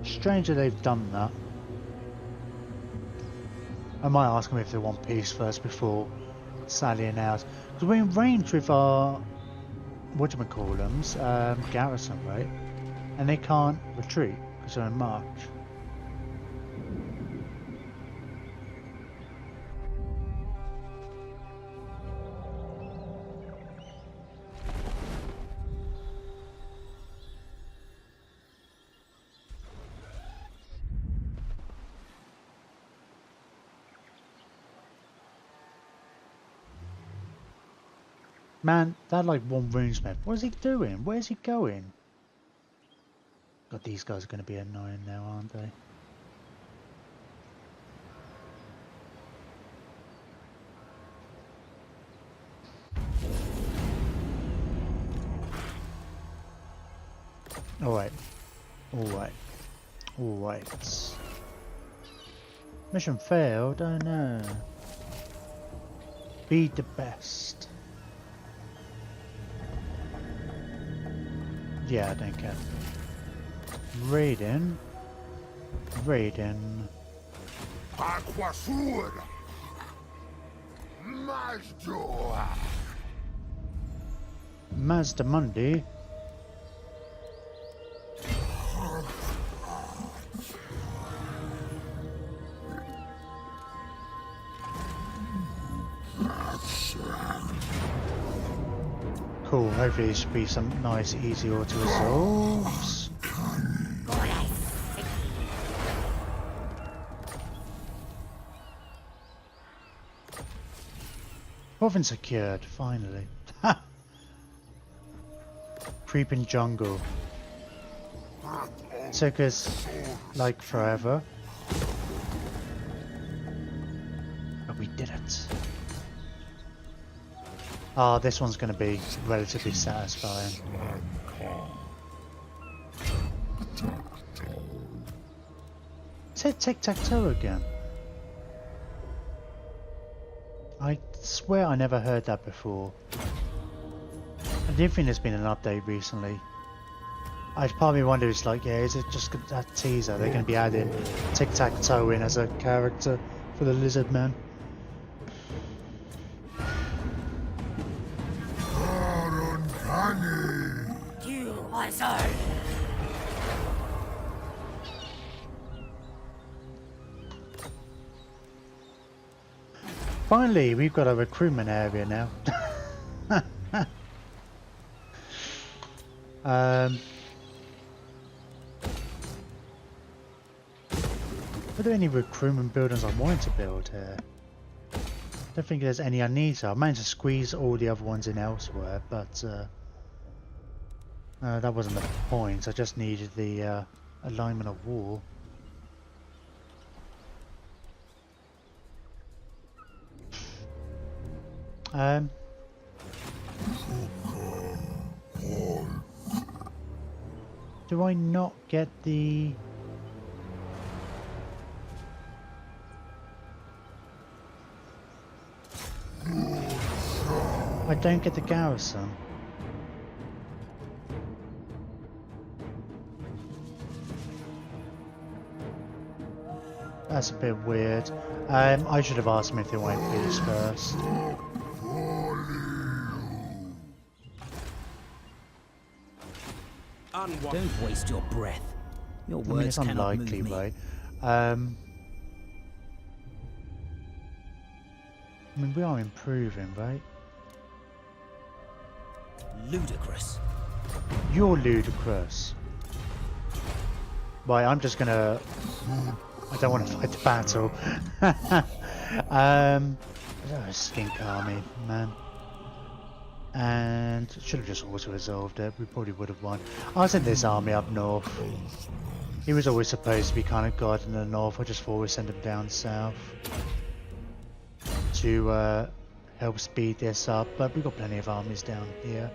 Strange that they've done that. I might ask them if they want peace first before sallying out. Because we're in range with our whatchamacallums, garrison, right? And they can't retreat because they're in march. Man, that like one runesmith. What is he doing? Where's he going? God, these guys are going to be annoying now, aren't they? Alright. Alright. Alright. Mission failed? Oh no. Be the best. Yeah, I don't care. Raiden. Raiden. Mazdamundi. Cool, hopefully it should be some nice easy auto resolves. Province secured, finally. Creeping jungle. Took us like forever. But we did it. Ah, this one's going to be relatively satisfying. Is it tic-tac-toe again? I swear I never heard that before. I do think there's been an update recently. I'd probably wonder, it's like, yeah, is it just that teaser? They're going to be adding tic-tac-toe in as a character for the Lizardmen. Finally, we've got a recruitment area now. Are there any recruitment buildings I wanted to build here? I don't think there's any I need to. I managed to squeeze all the other ones in elsewhere, but that wasn't the point. I just needed the alignment of wall. Do I not get the... I don't get the garrison. That's a bit weird. I should have asked them if they wanted peace first. Don't waste your breath. Your words it's unlikely, right? I mean, we are improving, right? Ludicrous. You're ludicrous. Right, I'm just gonna... I don't want to fight the battle. Skink army, man. And should have just auto-resolved it. We probably would have won. I sent this army up north. He was always supposed to be kind of god in the north. I just thought we'd send him down south to help speed this up. But we've got plenty of armies down here.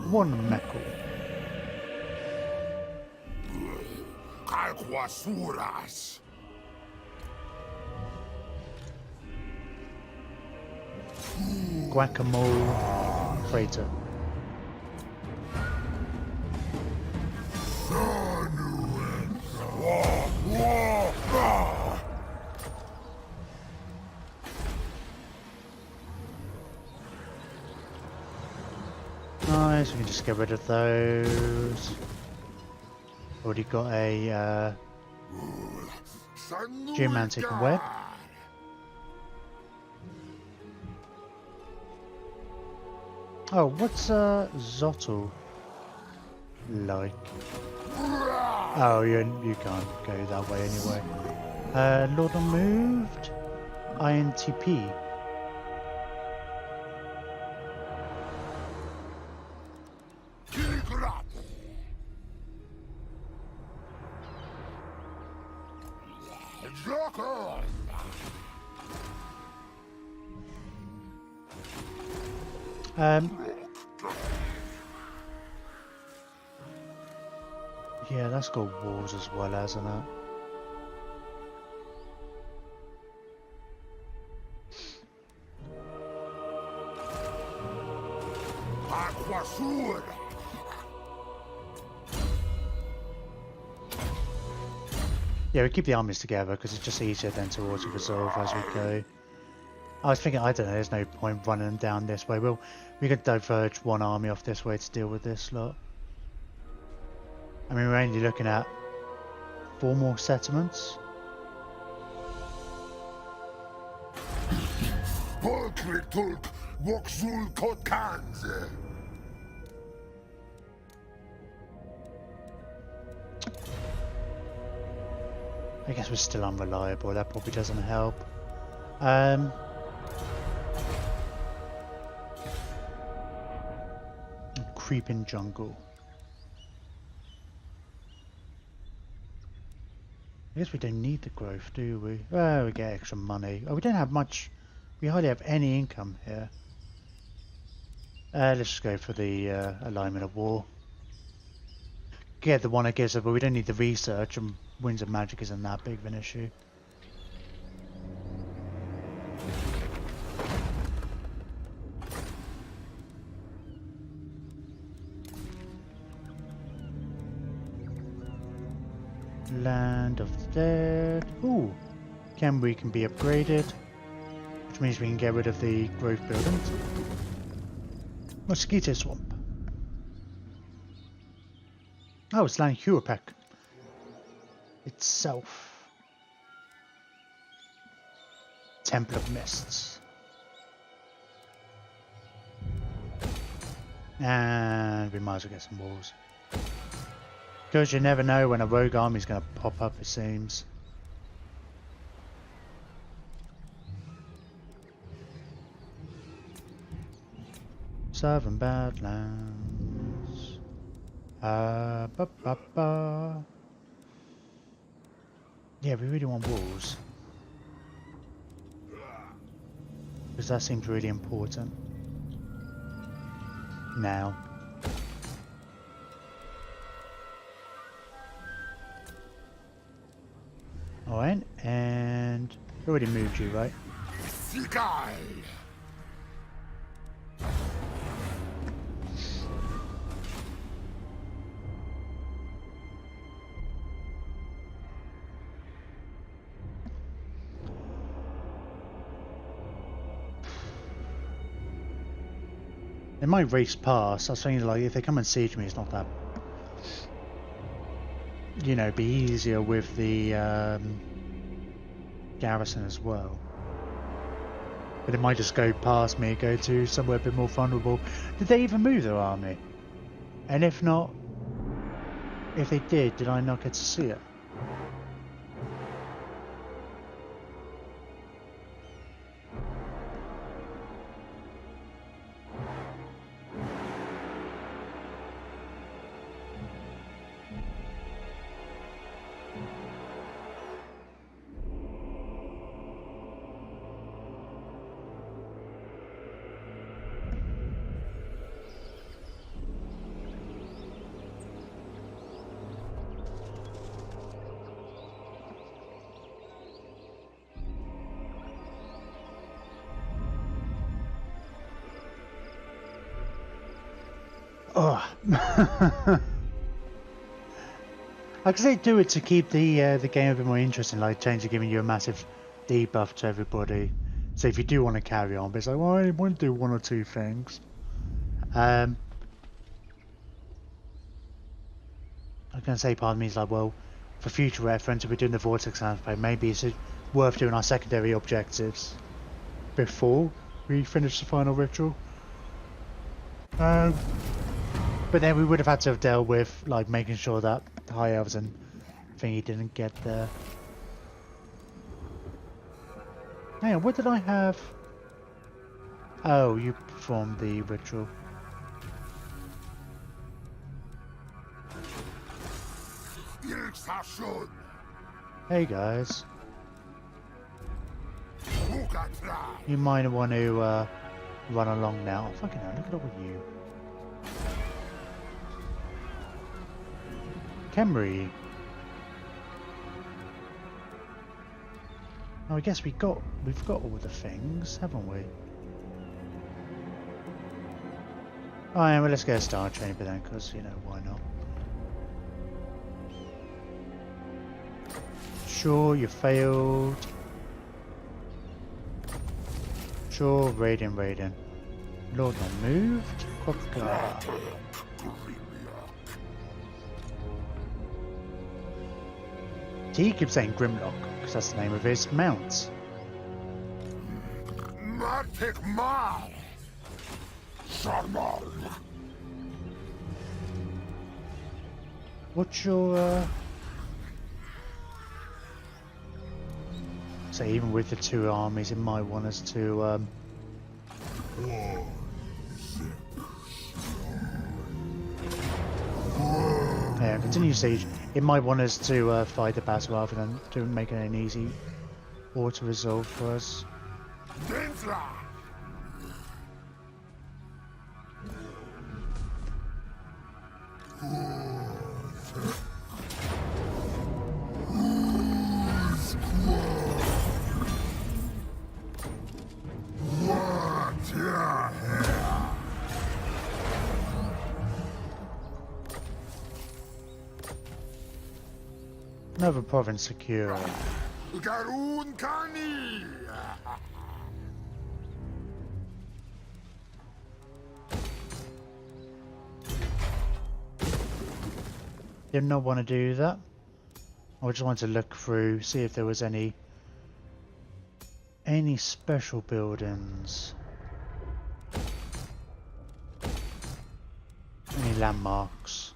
One meckle. Guacamole. crater. Nice, we can just get rid of those. Already got a geomantic web. Oh, what's Zottel like? Oh, you can't go that way anyway. Lord unmoved. INTP. Yeah, that's got walls as well, hasn't it? Yeah, we keep the armies together because it's just easier then to auto-resolve as we go. I was thinking, I don't know, there's no point running them down this way. We could diverge one army off this way to deal with this lot. I mean, we're only looking at 4 more settlements. I guess we're still unreliable, that probably doesn't help. Creeping jungle. I guess we don't need the growth, do we? Oh, we get extra money. Oh, we don't have much. We hardly have any income here. Let's just go for the alignment of war. Get the one that gives us, but we don't need the research, and Winds of Magic isn't that big of an issue. Land of the Dead. Ooh, we can be upgraded, which means we can get rid of the growth buildings. Mosquito Swamp. Oh, it's Land Huapek itself. Temple of Mists. And we might as well get some walls. Because you never know when a rogue army is going to pop up, it seems. Southern Badlands. Yeah, we really want walls. Because that seems really important. Now. Alright, and we already moved you, right? They might race past. I was thinking, like, if they come and siege me, it's not that, you know, be easier with the garrison as well. But it might just go past me, go to somewhere a bit more vulnerable. Did they even move their army? And if not, if they did I not get to see it? Oh. I guess they do it to keep the game a bit more interesting, like changing, giving you a massive debuff to everybody. So if you do want to carry on, but it's like, well, I want to do one or two things. I was going to say, part of me is like, well, for future reference, if we're doing the Vortex campaign, maybe it's worth doing our secondary objectives before we finish the final ritual. But then we would have had to have dealt with, like, making sure that the High Elves and thingy didn't get there. Hang on, what did I have? Oh, you performed the ritual. Hey guys. You might want to run along now. Oh, fucking hell, look at all of you. Kemri. Oh, I guess we've got all the things, haven't we? Oh yeah, well, let's get a star training then, because, you know, why not? Sure, you failed. Sure, Raiden. Lord not moved. Quokka. He keeps saying Grimlock, because that's the name of his mount. What's your so even with the two armies, it might want us to yeah, continue siege. It might want us to fight the battle rather than to make it an easy auto resolve for us. Another province secure. Did not want to do that. I just wanted to look through, see if there was any special buildings, any landmarks.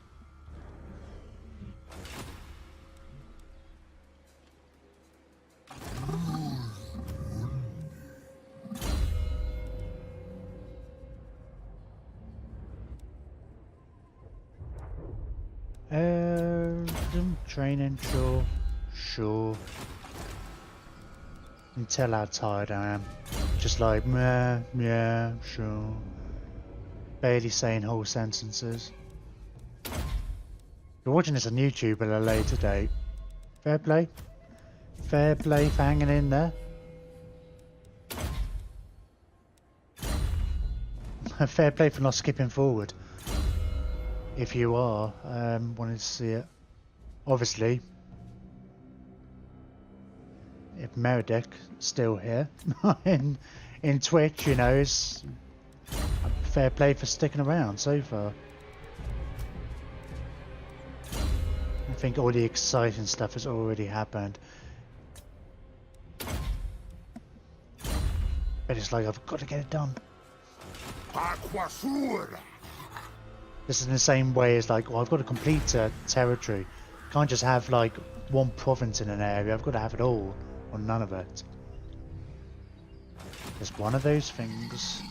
Training, sure. You can tell how tired I am. Just like, meh, yeah, sure. Barely saying whole sentences. You're watching this on YouTube at a later date. Fair play. Fair play for hanging in there. Fair play for not skipping forward. If you are wanting to see it. Obviously, if Meredith still here in Twitch, you know, is fair play for sticking around so far. I think all the exciting stuff has already happened. But it's like, I've got to get it done. This is in the same way as like, well, I've got to complete a territory. Can't just have like one province in an area. I've got to have it all or none of it. It's one of those things.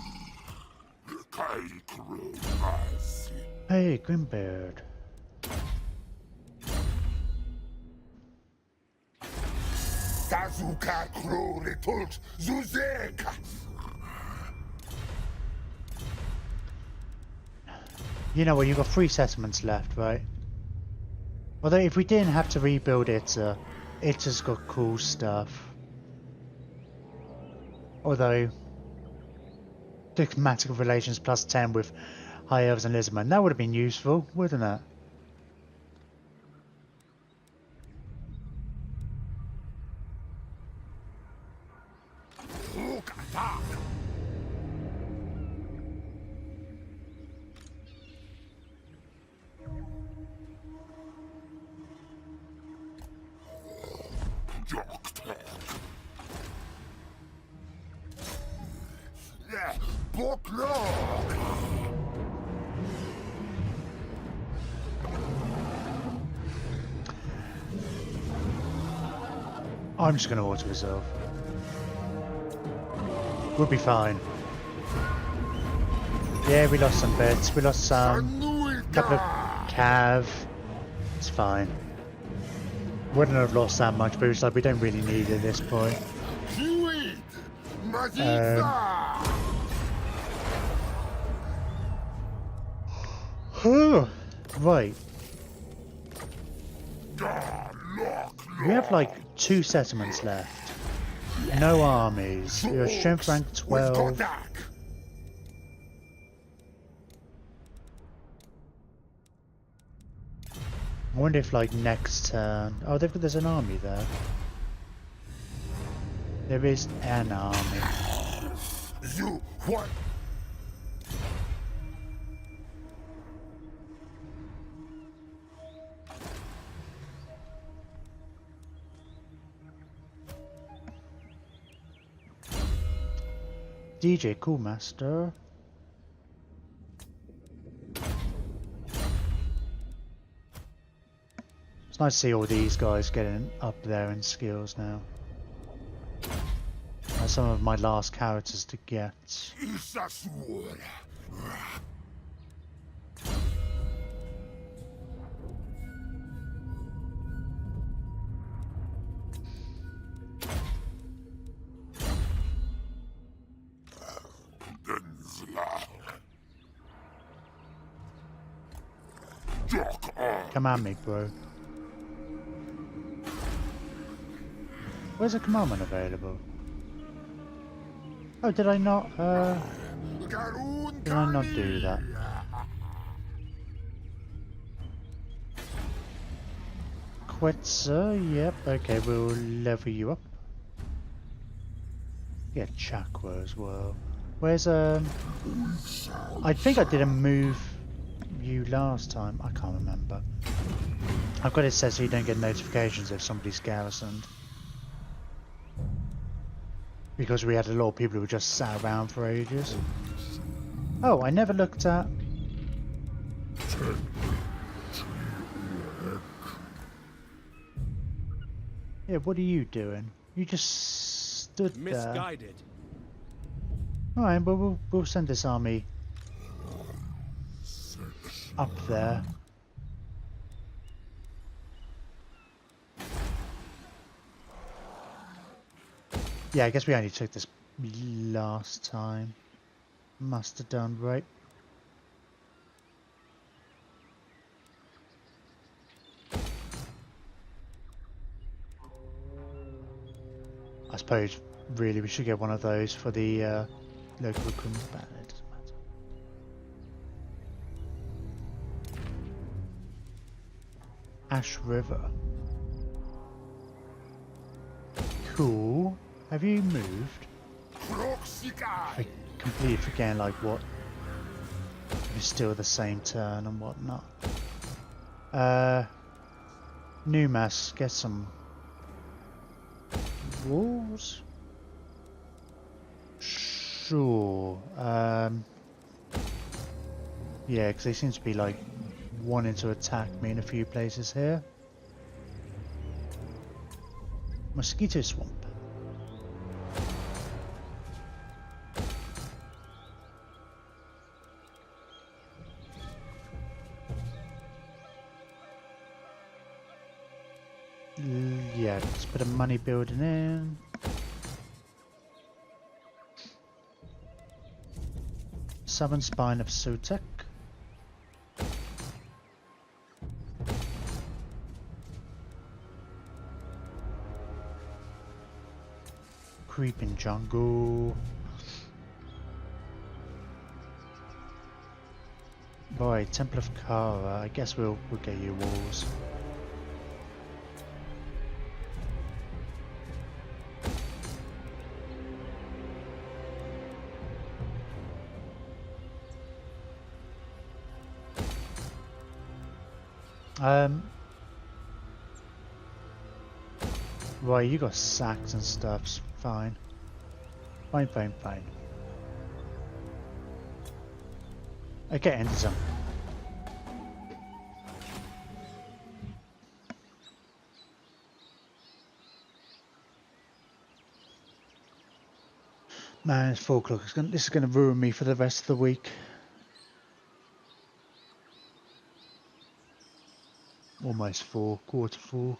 Hey, Grimbeard. You know what, you've got 3 settlements left, right? Although if we didn't have to rebuild it, it has got cool stuff. Although diplomatic relations plus 10 with High Elves and Lizardmen. That would have been useful, wouldn't it? I'm just going to auto-resolve. We'll be fine. Yeah, we lost some bits. We lost some. Couple of cav. It's fine. Wouldn't have lost that much, but it's like we don't really need it at this point. Right. We have like 2 settlements left. No armies. We have strength rank 12. I wonder if like next turn... Oh, there's an army there. There is an army. You what? DJ Cool Master. It's nice to see all these guys getting up there in skills now. That's some of my last characters to get. Come at me, bro. Where's the commandment available? Oh, did I not do that? Quetzer, yep, okay, we'll level you up. Yeah, Chakra as well. Where's I think I didn't move you last time. I can't remember. I've got it set so you don't get notifications if somebody's garrisoned. Because we had a lot of people who just sat around for ages. Oh, I never looked at... Yeah, what are you doing? You just stood there. Misguided. Alright, but we'll send this army up there. Yeah, I guess we only took this last time. Must have done, right? I suppose, really, we should get one of those for the local recruitment ban. It doesn't matter. Ash River. Cool. Have you moved? I completely forgetting like what. It's still the same turn and whatnot. Numas, get some walls. Sure. Yeah, because they seem to be like wanting to attack me in a few places here. Mosquito Swamp. Yeah, let's put a money building in. Southern Spine of Sutek. Creeping Jungle. Right, Temple of Kara. I guess we'll get you walls. Right, you got sacks and stuff. Fine. Fine. Okay, into some. Man, it's 4 o'clock. This is gonna ruin me for the rest of the week. Almost 4, quarter 4.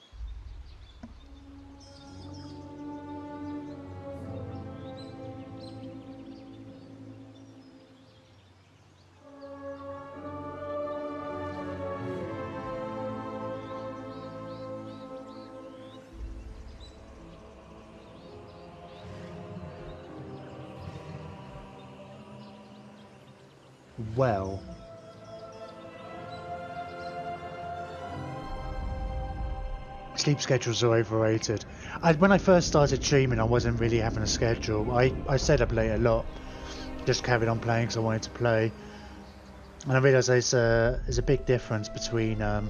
Well, sleep schedules are overrated. When I first started streaming, I wasn't really having a schedule. I stayed up late a lot, just carried on playing because I wanted to play. And I realised there's a big difference between. I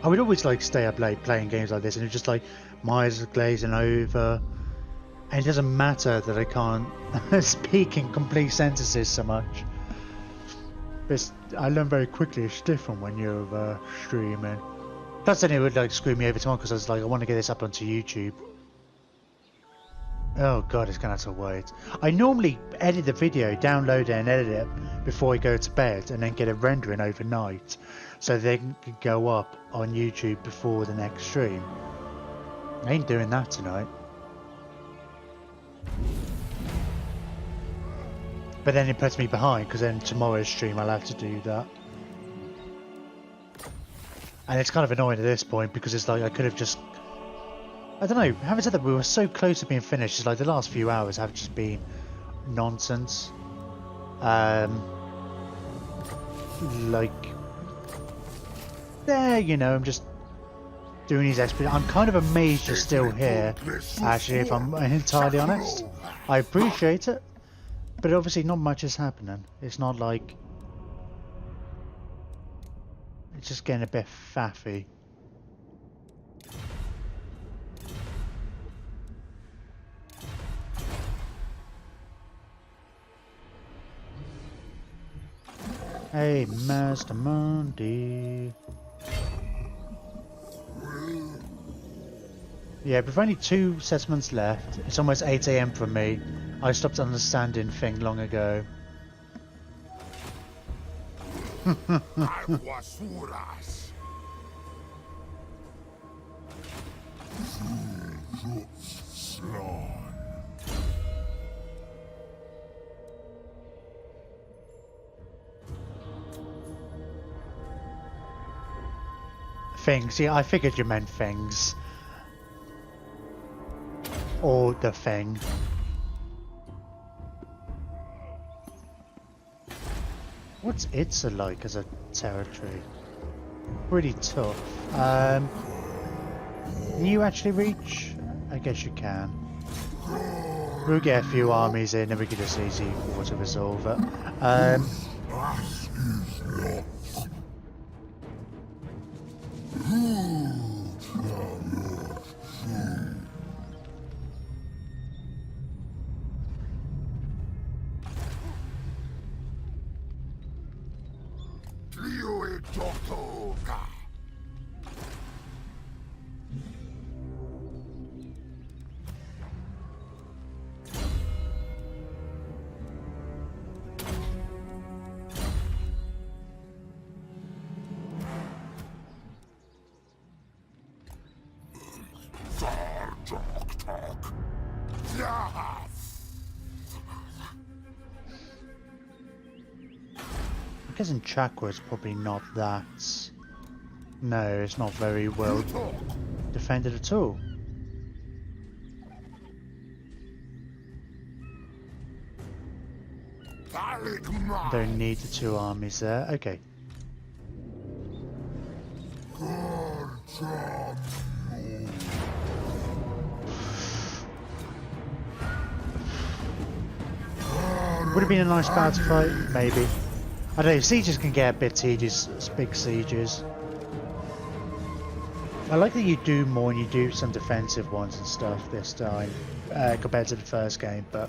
would always like stay up late playing games like this, and it's just like my eyes are glazing over. And it doesn't matter that I can't speak in complete sentences so much. But I learned very quickly it's different when you're streaming. Plus then it would like screw me over time because I was like, I want to get this up onto YouTube. Oh god, it's gonna have to wait. I normally edit the video, download it and edit it before I go to bed and then get it rendering overnight so they can go up on YouTube before the next stream. I ain't doing that tonight. But then it puts me behind because then tomorrow's stream I'll have to do that. And it's kind of annoying at this point because it's like I could have just... I don't know, having said that we were so close to being finished, it's like the last few hours have just been nonsense. Like... There, you know, I'm just doing these expeditions. I'm kind of amazed you're still here, actually, if I'm entirely honest. I appreciate it. But obviously not much is happening. It's not like... It's just getting a bit faffy. Hey, Mazdamundi. Yeah, we've only 2 settlements left. It's almost 8 AM for me. I stopped understanding thing long ago. Things, yeah, I figured you meant things. Or the thing. What's Itza like as a territory? Pretty tough. Can you actually reach? I guess you can. We'll get a few armies in and we can just easy water resolve it. I guess in Chakra it's probably not that... No, it's not very well defended at all. Don't need the two armies there. Okay. Would have been a nice battle fight, maybe. I don't know, sieges can get a bit tedious, big sieges. I like that you do more and you do some defensive ones and stuff this time, compared to the first game, but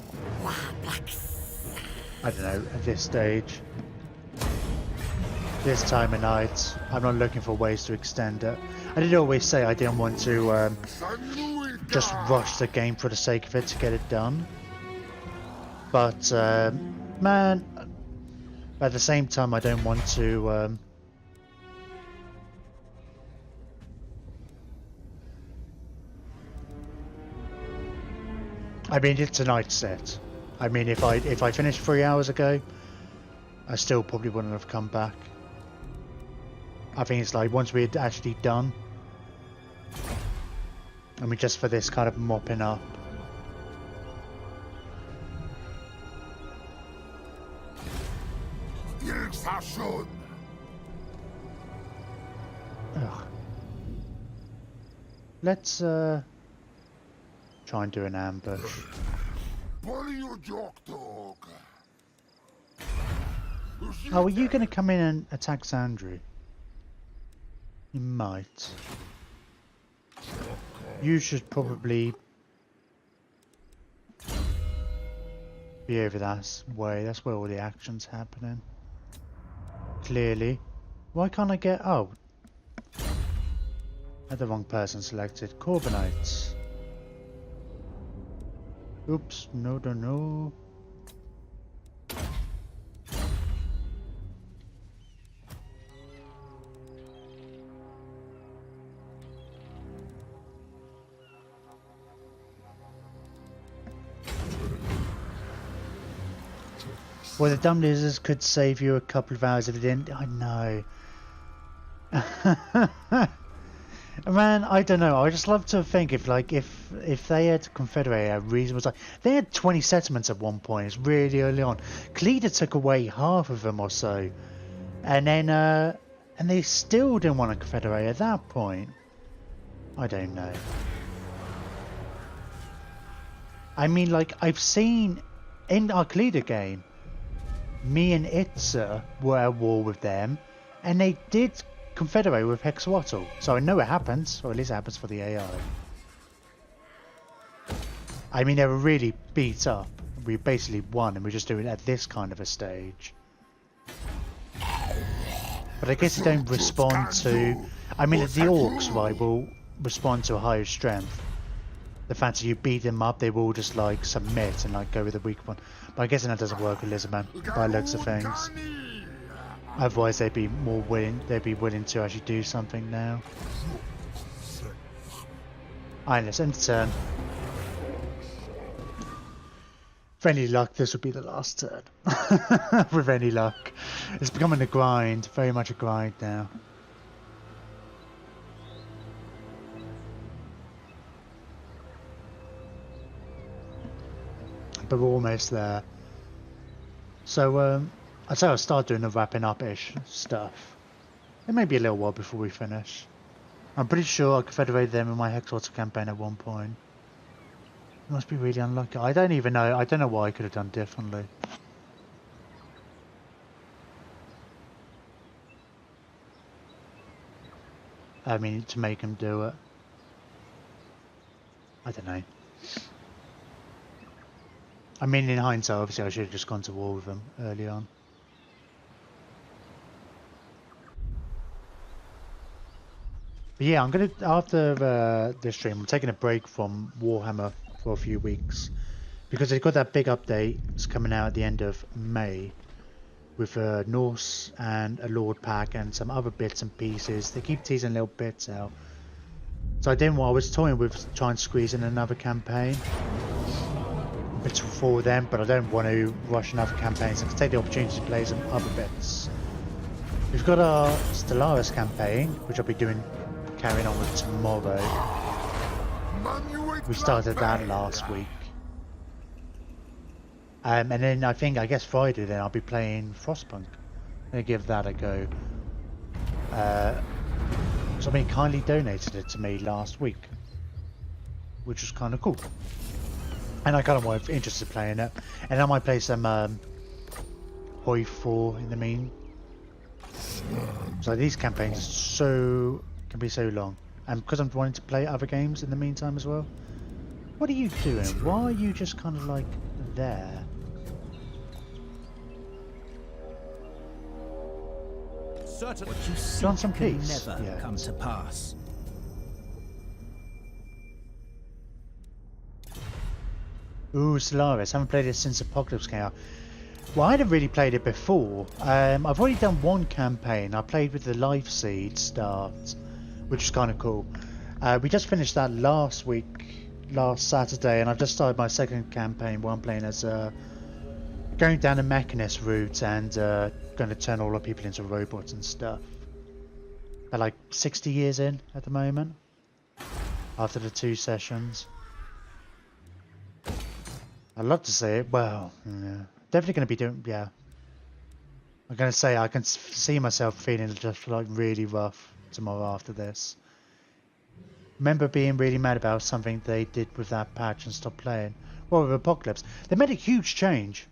I don't know, at this stage, this time of night, I'm not looking for ways to extend it. I did always say I didn't want to just rush the game for the sake of it to get it done. But, man, at the same time I don't want to, I mean, it's a night set. I mean, if I finished 3 hours ago, I still probably wouldn't have come back. I think it's like once we had actually done, I mean, just for this kind of mopping up. Ugh. Let's try and do an ambush. Oh, are you going to come in and attack Sandry? You might. You should probably be over that way. That's where all the action's happening. Clearly. Why can't I get... Oh. I had the wrong person selected. Corbinites. Oops. No, no, no. Well, the dumb lizards could save you a couple of hours if they didn't. I know. Man, I don't know. I just love to think if they had Confederate a reasonable time. They had 20 settlements at one point. It's really early on. Cleda took away half of them or so, and then and they still didn't want a Confederate at that point. I don't know. I mean, like, I've seen in our Cleda game, me and Itza were at war with them, and they did confederate with Hexawatl, so I know it happens, or at least it happens for the AI. I mean, they were really beat up. We basically won, and we're just doing it at this kind of a stage. But I guess they don't respond to... I mean, the orcs, right, will respond to a higher strength. The fact that you beat them up, they will just, like, submit and, like, go with the weak one. But I guess that doesn't work with Lizardmen, by looks of things. Otherwise, they'd be more willing. They'd be willing to actually do something now. Alright, let's end the turn. With any luck, this would be the last turn. With any luck, it's becoming a grind. Very much a grind now. But we're almost there. So, I'd say I'll start doing the wrapping up-ish stuff. It may be a little while before we finish. I'm pretty sure I confederated them in my Hexawatl campaign at one point. It must be really unlucky. I don't even know. I don't know what I could have done differently. I mean, to make them do it. I don't know. I mean, in hindsight, obviously I should have just gone to war with them early on. But yeah, I'm gonna, after this stream, I'm taking a break from Warhammer for a few weeks. Because they've got that big update that's coming out at the end of May. With a Norse and a Lord pack and some other bits and pieces. They keep teasing little bits out. So I was toying with trying to squeeze in another campaign. For them, but I don't want to rush another campaign, so I can take the opportunity to play some other bits. We've got our Stellaris campaign, which I'll be carrying on with tomorrow. We started that last week. And then I guess Friday then I'll be playing Frostpunk. I'm gonna give that a go. Somebody kindly donated it to me last week, which was kind of cool. And I kind of was interested in playing it. And I might play some Hoi 4 in the mean. So these campaigns can be so long. And because I'm wanting to play other games in the meantime as well. What are you doing? Why are you just kind of like there? Certain what you seek Want some can peace? never Yeah. come to pass. Ooh, Solaris. Haven't played it since Apocalypse came out. Well, I hadn't really played it before. I've already done one campaign. I played with the Life Seed start, which is kind of cool. We just finished that last Saturday, and I've just started my second campaign where I'm playing as going down the Mechanist route and going to turn all the people into robots and stuff. They're like 60 years in at the moment, after the 2 sessions. I'd love to say it. Well, yeah. Definitely going to be doing, yeah. I'm going to say I can see myself feeling just like really rough tomorrow after this. Remember being really mad about something they did with that patch and stopped playing. Well, with Apocalypse, they made a huge change.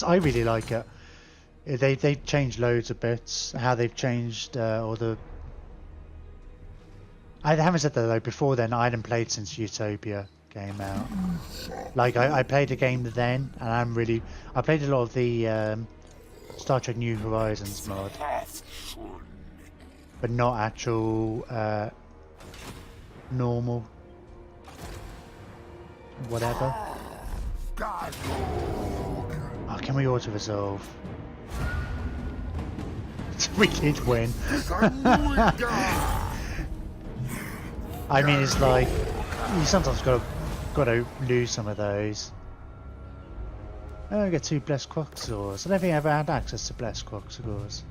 I really like it. They changed loads of bits. How they've changed all the. I haven't said that though. Before then, I hadn't played since Utopia came out. Like I played the game then, and I played a lot of the Star Trek New Horizons mod, but not actual normal whatever. Oh, can we auto resolve? We did win. I mean, it's like you sometimes gotta lose some of those. Oh, I get 2 blessed Quaxors. I don't think I ever had access to blessed Quaxors.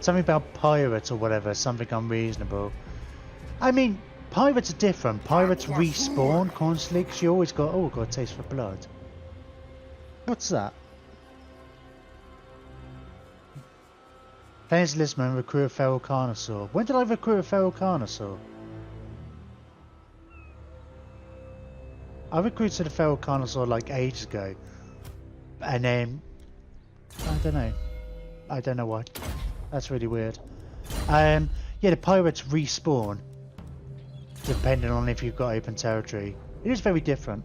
Something about pirates or whatever, something unreasonable. I mean, pirates are different. Pirates respawn constantly because you always got, oh, got a taste for blood. What's that? Playing as Lizardmen, recruit a feral carnosaur. When did I recruit a feral carnosaur? I recruited a feral carnosaur like ages ago. And then, I don't know. I don't know why. That's really weird. Yeah, the pirates respawn depending on if you've got open territory. It is very different,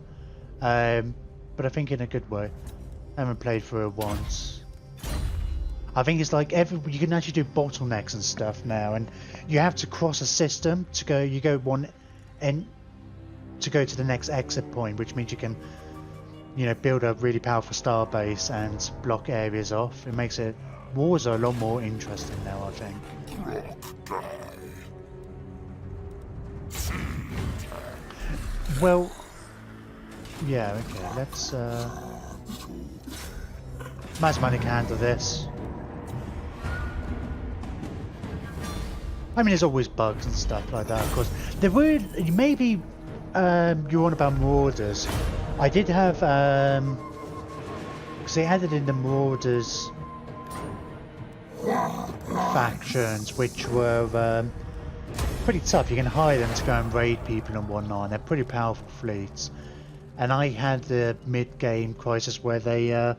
but I think in a good way. I haven't played through it once. I think it's like you can actually do bottlenecks and stuff now, and you have to cross a system to go. You go one end to go to the next exit point, which means you can, build a really powerful star base and block areas off. It makes it wars are a lot more interesting now, I think. Well, yeah, okay, let's Mazdamundi can handle this. I mean, there's always bugs and stuff like that, of course. There were, maybe, you're on about Marauders. I did have, because they added in the Marauders factions, which were pretty tough. You can hire them to go and raid people and whatnot. They're pretty powerful fleets. And I had the mid-game crisis where they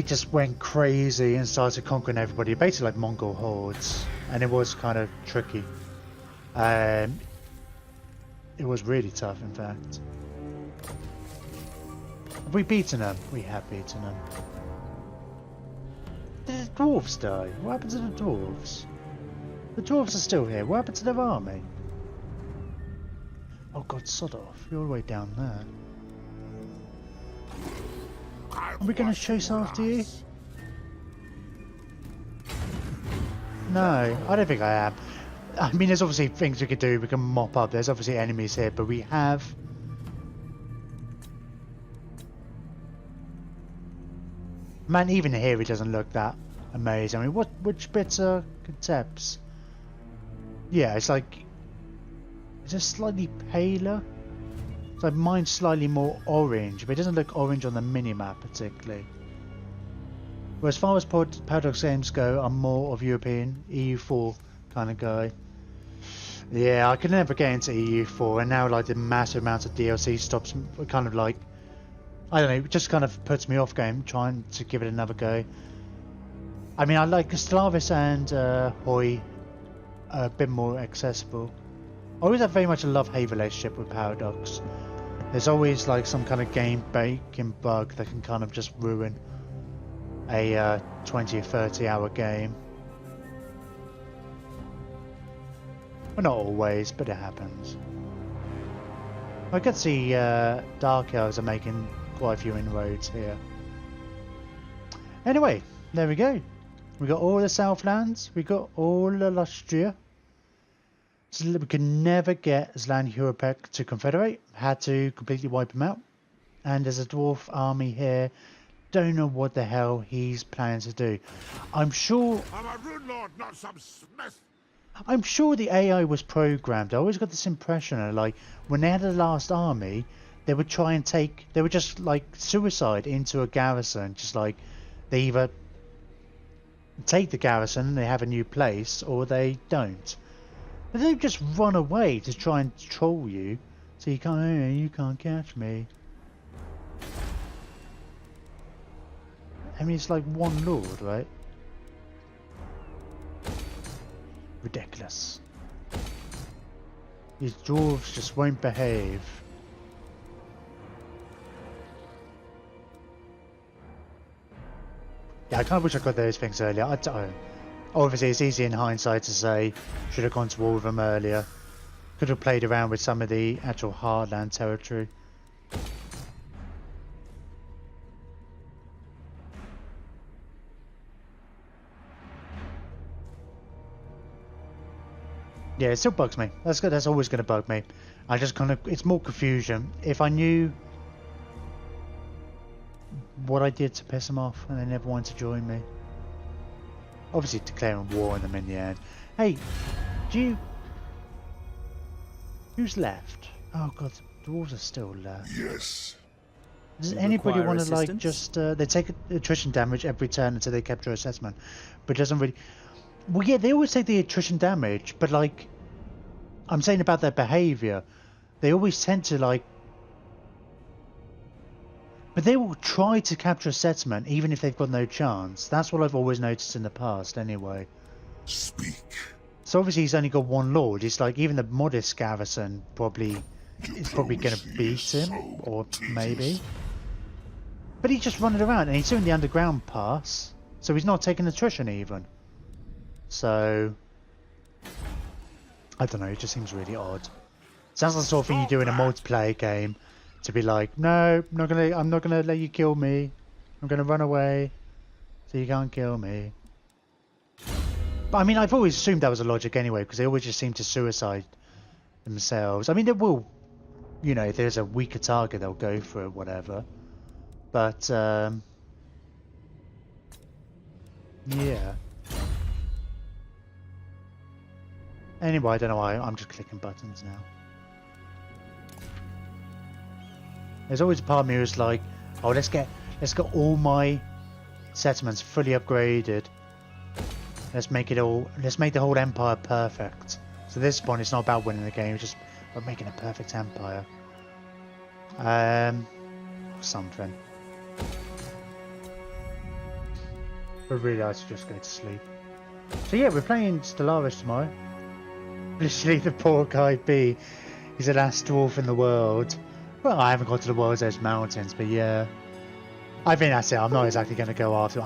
just went crazy and started conquering everybody, basically like Mongol hordes, and it was kind of tricky. It was really tough, in fact. Have we beaten them? We have beaten them. Did the dwarves die? What happened to the dwarves? The dwarves are still here. What happened to their army? Oh god, sod off. You're all the way down there. Are we going to chase after you? No, I don't think I am. I mean, there's obviously things we could do. We can mop up. There's obviously enemies here, but we have... Man, even here it doesn't look that amazing. I mean, which bits are concepts? Yeah, it's like... It's just slightly paler. It's like mine's slightly more orange, but it doesn't look orange on the mini-map particularly. But as far as Paradox games go, I'm more of European, EU4 kind of guy. Yeah, I could never get into EU4, and now like the massive amount of DLC stops, kind of like... I don't know, it just kind of puts me off game, trying to give it another go. I mean, I like Stellaris and Hoi are a bit more accessible. I always have very much a love-hate relationship with Paradox. There's always like some kind of game breaking bug that can kind of just ruin a 20 or 30 hour game. Well, not always, but it happens. I could see Dark Elves are making quite a few inroads here. Anyway, there we go. We got all the Southlands, we got all the Lustria. So we could never get Zlan Hurapek to confederate, had to completely wipe him out. And there's a dwarf army here, don't know what the hell he's planning to do. I'm sure... I'm a rune lord, not some smith. I'm sure the AI was programmed. I always got this impression of like, when they had the last army, they would try and take... They would just like suicide into a garrison, just like they either take the garrison and they have a new place, or they don't. They don't just run away to try and troll you, so you can't catch me. I mean, it's like one lord, right? Ridiculous. These dwarves just won't behave. Yeah, I kind of wish I got those things earlier. I don't. Obviously, it's easy in hindsight to say, should have gone to war with them earlier. Could have played around with some of the actual Heartland territory. Yeah, it still bugs me. That's good. That's always going to bug me. I just kind of... It's more confusion. If I knew what I did to piss them off and they never wanted to join me. Obviously declaring war on them in the end. Hey, do you... Who's left? Oh god, the dwarves are still left. Yes. Does You anybody require want to like assistance? just... they take attrition damage every turn until they capture assessment. But it doesn't really... Well yeah, they always take the attrition damage, but like... I'm saying about their behaviour. They always tend to like... But they will try to capture a settlement even if they've got no chance. That's what I've always noticed in the past anyway. Speak. So obviously he's only got one lord. It's like even the modest garrison probably is probably going to beat him, or maybe. But he's just running around and he's doing the underground pass, so he's not taking attrition even. So I don't know. It just seems really odd. Sounds like the sort of thing you do in a multiplayer game. To be like, no, I'm not gonna let you kill me. I'm gonna run away, so you can't kill me. But I mean, I've always assumed that was a logic anyway, because they always just seem to suicide themselves. I mean, they will, you know, if there's a weaker target, they'll go for it, whatever. But yeah. Anyway, I don't know why. I'm just clicking buttons now. There's always a part of me who's like, oh, let's get all my settlements fully upgraded. Let's make the whole empire perfect. So at this point, it's not about winning the game; it's just about making a perfect empire. Something. But really, I should just go to sleep. So yeah, we're playing Stellaris tomorrow. Literally, the poor guy B. He's the last dwarf in the world. Well, I haven't got to the World's Edge Mountains, but yeah. I think that's it. I'm not exactly going to go after it.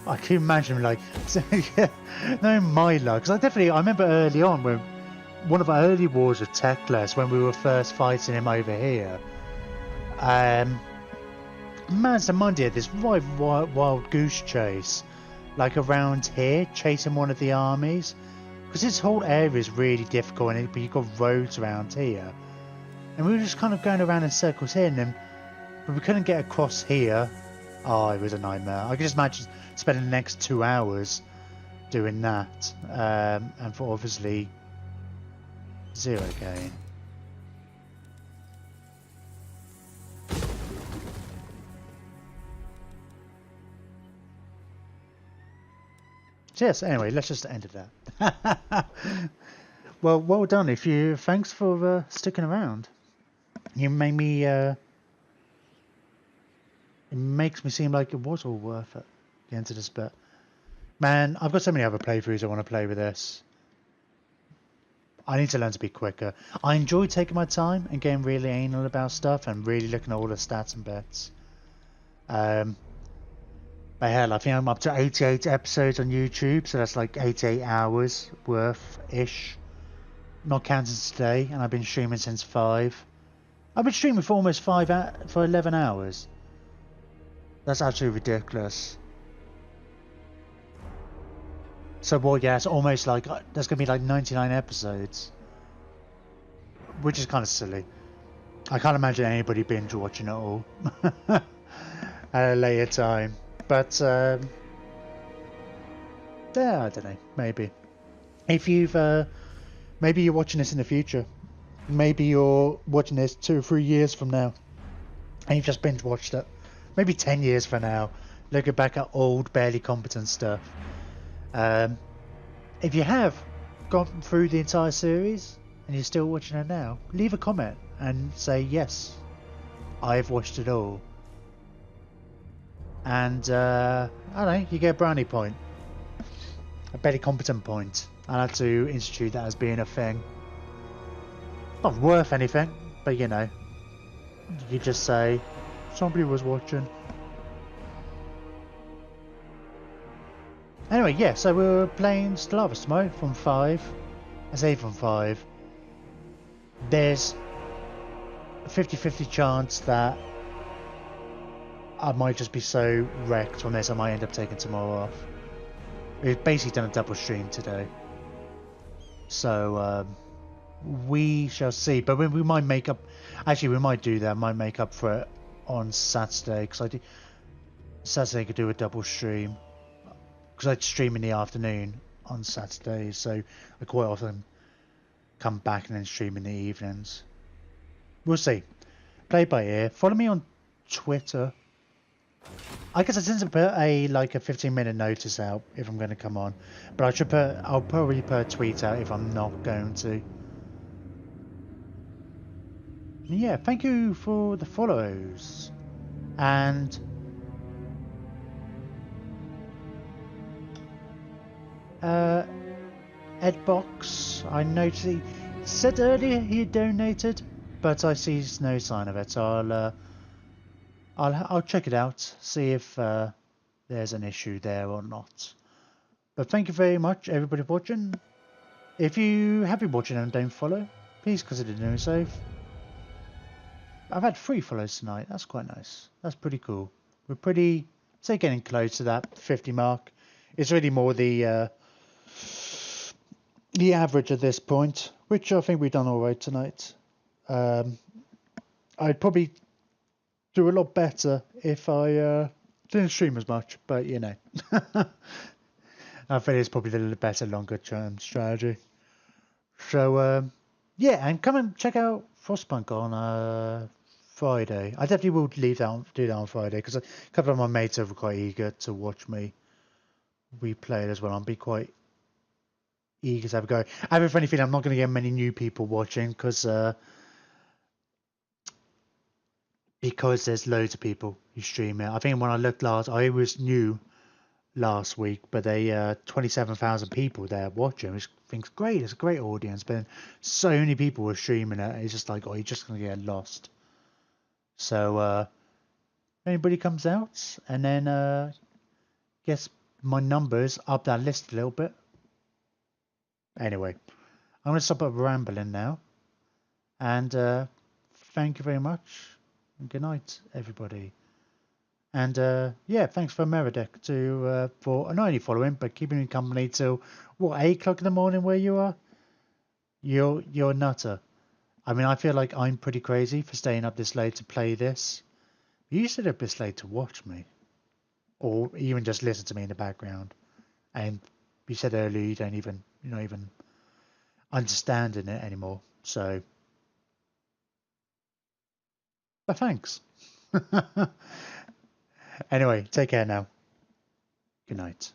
I can imagine, like, yeah, no, my luck. Because I remember early on, when one of our early wars with Teclis, when we were first fighting him over here, Mazdamundi had this right wild goose chase, like around here, chasing one of the armies. Because this whole area is really difficult, but you've got roads around here. And we were just kind of going around in circles here, but we couldn't get across here. Oh, it was a nightmare. I could just imagine spending the next 2 hours doing that. And for obviously 0 gain. So yes, anyway, let's just end it there. Well done. If you, thanks for sticking around. You made me. It makes me seem like it was all worth it. The end of this bit. Man, I've got so many other playthroughs I want to play with this. I need to learn to be quicker. I enjoy taking my time and getting really anal about stuff and really looking at all the stats and bits. But hell, I think I'm up to 88 episodes on YouTube, so that's like 88 hours worth-ish. Not counting today, and I've been streaming since 5. I've been streaming for almost for 11 hours. That's absolutely ridiculous. So, well, yeah, it's almost like, there's going to be like 99 episodes. Which is kind of silly. I can't imagine anybody binge watching it all. At a later time. But, yeah, I don't know, maybe. If you've, maybe you're watching this in the future. Maybe you're watching this 2 or 3 years from now. And you've just binge watched it. Maybe 10 years from now. Looking back at old, barely competent stuff. If you have gone through the entire series and you're still watching it now, leave a comment and say, yes, I've watched it all. And, I don't know, you get a brownie point. A barely competent point. I have to institute that as being a thing. Not worth anything, but you know, you just say, somebody was watching. Anyway, yeah, so we were playing Stellaris tomorrow from 5. I say from 5. There's a 50-50 chance that I might just be so wrecked on this I might end up taking tomorrow off. We've basically done a double stream today. So, we shall see. But we might make up... Actually, we might do that. Might make up for it on Saturday. Because Saturday I could do a double stream. Because I'd stream in the afternoon on Saturdays. So I quite often come back and then stream in the evenings. We'll see. Play by ear. Follow me on Twitter. I guess I tend to put a 15-minute notice out if I'm going to come on, but I'll probably put a tweet out if I'm not going to. Yeah, thank you for the follows, and Edbox. I noticed he said earlier he donated, but I see no sign of it. So I'll check it out, see if there's an issue there or not. But thank you very much, everybody watching. If you have been watching and don't follow, please consider doing so. I've had 3 follows tonight. That's quite nice. That's pretty cool. We're pretty, say, getting close to that 50 mark. It's really more the average at this point, which I think we've done all right tonight. I'd probably do a lot better if I didn't stream as much, but you know. I think it's probably a little better longer term strategy. So yeah, and come and check out Frostpunk on Friday. I definitely will do that on Friday because a couple of my mates are quite eager to watch me replay it as well. I'll be quite eager to have a go. I have a funny feeling I'm not going to get many new people watching because there's loads of people who stream it. I think when I looked last, I was new last week, but they 27,000 people there watching, which I think's great. It's a great audience, but so many people were streaming it. It's just like, oh, you're just gonna get lost. So anybody comes out, and then guess my numbers up that list a little bit. Anyway, I'm gonna stop rambling now, and thank you very much. Good night, everybody. And yeah, thanks for Meredith for not only following but keeping me company till what, 8 o'clock in the morning where you are. You're a nutter. I mean, I feel like I'm pretty crazy for staying up this late to play this. You stayed up this late to watch me, or even just listen to me in the background. And you said earlier you're not even understanding it anymore. So, but thanks. Anyway, take care now. Good night.